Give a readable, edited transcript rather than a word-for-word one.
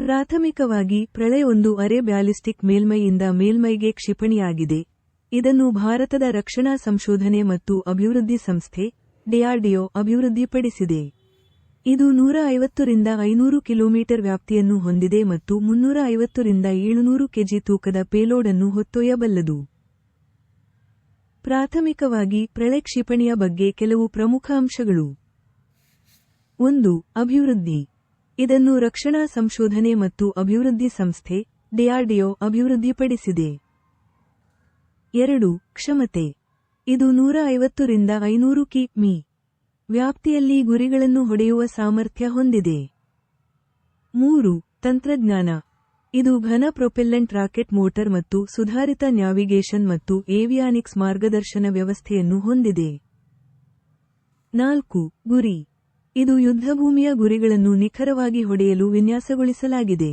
ಪ್ರಾಥಮಿಕವಾಗಿ ಪ್ರಳಯ ಒಂದು ಅರೆ ಬ್ಯಾಲಿಸ್ಟಿಕ್ ಮೇಲ್ಮೈಯಿಂದ ಮೇಲ್ಮೈಗೆ ಕ್ಷಿಪಣಿಯಾಗಿದೆ. ಇದನ್ನು ಭಾರತದ ರಕ್ಷಣಾ ಸಂಶೋಧನೆ ಮತ್ತು ಅಭಿವೃದ್ಧಿ ಸಂಸ್ಥೆ ಡಿಆರ್ಡಿಒ ಅಭಿವೃದ್ಧಿಪಡಿಸಿದೆ. ಇದು 150 ರಿಂದ 500 ಕಿಲೋಮೀಟರ್ ವ್ಯಾಪ್ತಿಯನ್ನು ಹೊಂದಿದೆ ಮತ್ತು 350 ರಿಂದ 700 ಕೆಜಿ ತೂಕದ ಪೇಲೋಡ್ ಅನ್ನು ಹೊತ್ತೊಯ್ಯಬಲ್ಲದು. ಪ್ರಾಥಮಿಕವಾಗಿ ಪ್ರಳಯ ಕ್ಷಿಪಣಿಯ ಬಗ್ಗೆ ಕೆಲವು ಪ್ರಮುಖ ಅಂಶಗಳು. 1. ಅಭಿವೃದ್ಧಿ. ಇದನ್ನು ರಕ್ಷಣಾ ಸಂಶೋಧನೆ ಮತ್ತು ಅಭಿವೃದ್ಧಿ ಸಂಸ್ಥೆ ಡಿಆರ್ಡಿಒ ಅಭಿವೃದ್ಧಿಪಡಿಸಿದೆ. 2. ಕ್ಷಮತೆ. ಇದು 150 ರಿಂದ 500 ಕಿ.ಮೀ. ವ್ಯಾಪ್ತಿಯಲ್ಲಿ ಗುರಿಗಳನ್ನು ಹೊಡೆಯುವ ಸಾಮರ್ಥ್ಯ ಹೊಂದಿದೆ. 3. ತಂತ್ರಜ್ಞಾನ. ಇದು ಘನ ಪ್ರೊಪೆಲ್ಲೆಂಟ್ ರಾಕೆಟ್ ಮೋಟರ್ ಮತ್ತು ಸುಧಾರಿತ ನ್ಯಾವಿಗೇಷನ್ ಮತ್ತು ಏವಿಯಾನಿಕ್ಸ್ ಮಾರ್ಗದರ್ಶನ ವ್ಯವಸ್ಥೆಯನ್ನು ಹೊಂದಿದೆ. 4. ಗುರಿ. ಇದು ಯುದ್ಧಭೂಮಿಯ ಗುರಿಗಳನ್ನು ನಿಖರವಾಗಿ ಹೊಡೆಯಲು ವಿನ್ಯಾಸಗೊಳಿಸಲಾಗಿದೆ.